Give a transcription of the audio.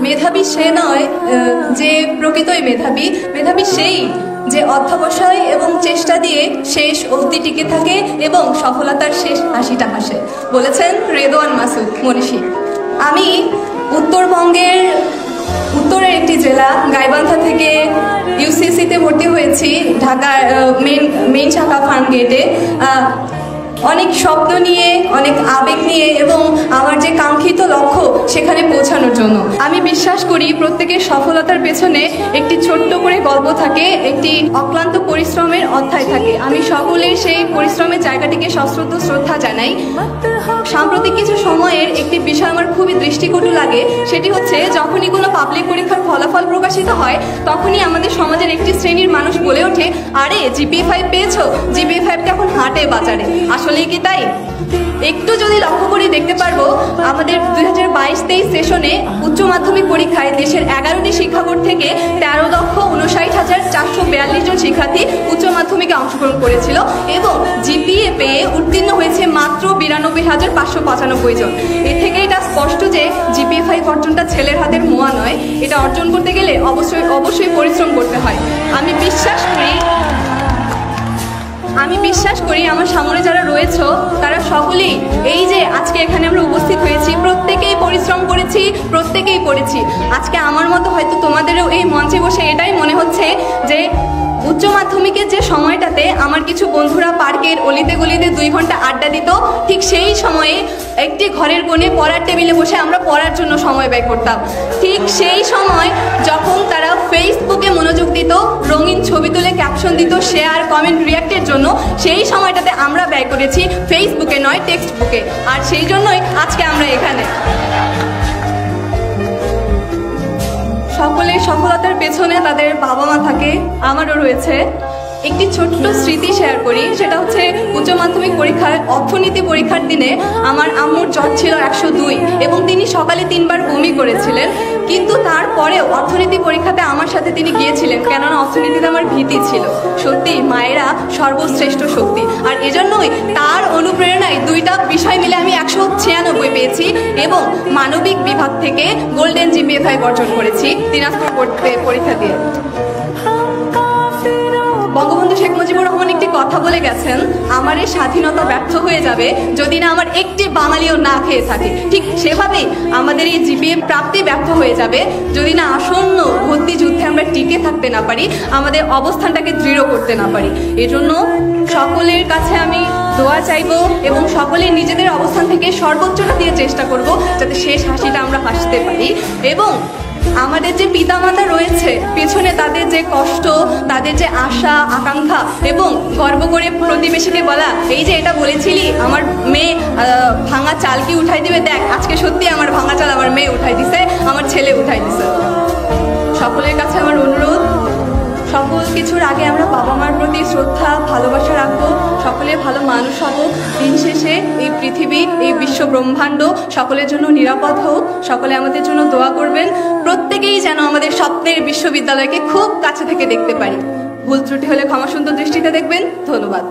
মেধাবী সে নয় যে প্রকৃতই মেধাবী, মেধাবী সেই যে অধ্যবসায় এবং চেষ্টা দিয়ে শেষ অবধি টিকে থাকে এবং সফলতার শেষ হাসিটা হাসে, বলেছেন রেদওয়ান মাসুদ মনীষী। আমি উত্তরবঙ্গের উত্তরের একটি জেলা গাইবান্ধা থেকে ইউসিসিতে ভর্তি হয়েছি, ঢাকার মেইন শাখা ফার্মগেটে। অনেক স্বপ্ন নিয়ে, অনেক আবেগ নিয়ে এবং আমার যে কাঙ্ক্ষিত লক্ষ্য সেখানে পৌঁছানোর জন্য। আমি বিশ্বাস করি প্রত্যেকের সফলতার পেছনে একটি ছোট্ট করে গল্প থাকে, একটি অক্লান্ত পরিশ্রমের অধ্যায় থাকে। আমি সকলের সেই পরিশ্রমের জায়গাটিকে সশ্রদ্ধ শ্রদ্ধা জানাই। সাম্প্রতিক কিছু সময়ের একটি বিষয় আমার খুবই দৃষ্টিকটু লাগে, সেটি হচ্ছে যখনই কোনো পাবলিক পরীক্ষার ফলাফল প্রকাশিত হয় তখনই আমাদের সমাজের একটি শ্রেণীর মানুষ বলে ওঠে, আরে GPA-5 পেয়েছো, GPA-5 এখন হাটে বাজারে। আসলেই কি তাই? একটু যদি লক্ষ্য করে দেখতে পারবো, আমাদের 2022-23 সেশনে উচ্চ মাধ্যমিক পরীক্ষায় দেশের 11টি শিক্ষা বোর্ড থেকে 13,59,442 জন শিক্ষার্থী উচ্চ মাধ্যমিকে অংশগ্রহণ করেছিল এবং জিপিএ পেয়ে উত্তীর্ণ হয়েছে মাত্র 92,595 জন। এর থেকে এটা স্পষ্ট যে GPA-5 অর্জনটা ছেলের হাতের মোয়া নয়। এটা অর্জন করতে গেলে অবশ্যই পরিশ্রম করতে হয়। আমি বিশ্বাস করি আমার সামনে যারা রয়েছে তারা সকলেই, এই যে আজকে এখানে আমরা উপস্থিত হয়েছি, প্রত্যেকেই পরিশ্রম করেছি, প্রত্যেকেই পড়েছি। আজকে আমার মতো হয়তো তোমাদেরও এই মঞ্চে বসে এটাই মনে হচ্ছে যে উচ্চ মাধ্যমিকের যে সময়টাতে আমার কিছু বন্ধুরা পার্কের অলিতে গলিতে 2 ঘন্টা আড্ডা দিত, ঠিক সেই সময়ে একটি ঘরের কোণে পড়ার টেবিলে বসে আমরা পড়ার জন্য সময় ব্যয় করতাম। ঠিক সেই সময় যখন তারা ফেসবুকে মনোযোগ দিত, রঙিন ছবি তুলে ক্যাপশন দিত, শেয়ার কমেন্ট রিয়াক্টের জন্য, সেই সময়টাতে আমরা ব্যয় করেছি ফেসবুকে নয় টেক্সট বুকে। আর সেই জন্যই আজকে আমরা এখানে। সকলের সফলতার পেছনে তাদের বাবা মা থাকে, আমারও রয়েছে। একটি ছোট্ট স্মৃতি শেয়ার করি, সেটা হচ্ছে উচ্চ মাধ্যমিক পরীক্ষায় অর্থনীতি পরীক্ষার দিনে আমার আম্মুর জ্বর ছিল 102 এবং তিনি সকালে 3 বার বমি করেছিলেন, কিন্তু তারপরেও অর্থনীতি পরীক্ষাতে আমার সাথে তিনি গিয়েছিলেন, কেননা অর্থনীতিতে আমার ভীতি ছিল। সত্যি মায়েরা সর্বশ্রেষ্ঠ শক্তি, আর এজন্যই তার অনুপ্রেরণায় 2টা বিষয় মিলে আমি 196 পেয়েছি এবং মানবিক বিভাগ থেকে গোল্ডেন GPA-5 অর্জন করেছি দিনাজপুর পরীক্ষা দিয়ে। বঙ্গবন্ধু শেখ মুজিবুর রহমান একটি কথা বলে গেছেন, আমার এই স্বাধীনতা ব্যর্থ হয়ে যাবে যদি না আমার একটি বাঙালিও না খেয়ে থাকে। ঠিক সেভাবেই আমাদের এই GPA প্রাপ্তি ব্যর্থ হয়ে যাবে যদি না আসন্ন ভর্তি যুদ্ধে আমরা টিকে থাকতে না পারি, আমাদের অবস্থানটাকে দৃঢ় করতে না পারি। এজন্য সকলের কাছে আমি দোয়া চাইবো এবং সকলে নিজেদের অবস্থান থেকে সর্বোচ্চটা দিয়ে চেষ্টা করব যাতে শেষ হাসিটা আমরা হাসতে পারি। এবং আমাদের যে পিতামাতা রয়েছে পেছনে, তাদের যে কষ্ট, তাদের যে আশা আকাঙ্ক্ষা এবং গর্ব করে প্রতিবেশীকে বলা, এই যে এটা বলেছিলি আমার মেয়ে ভাঙা চাল কি উঠাই দিবে, দেখ আজকে সত্যি আমার ভাঙা চাল আমার মেয়ে উঠাই দিছে, আমার ছেলে উঠাই দিছে। সকলের কাছে আমার অনুরোধ, সকল কিছুর আগে আমরা বাবা মার প্রতি শ্রদ্ধা ভালোবাসা রাখবো, সকলে ভালো মানুষ হব। দিন শেষে এই পৃথিবী, এই বিশ্ব ব্রহ্মাণ্ড সকলের জন্য নিরাপদ হোক। সকলে আমাদের জন্য দোয়া করবেন, প্রত্যেকেই যেন আমাদের স্বপ্নের বিশ্ববিদ্যালয়কে খুব কাছে থেকে দেখতে পারি। ভুল ত্রুটি হলে ক্ষমা সুন্দর দৃষ্টিতে দেখবেন। ধন্যবাদ।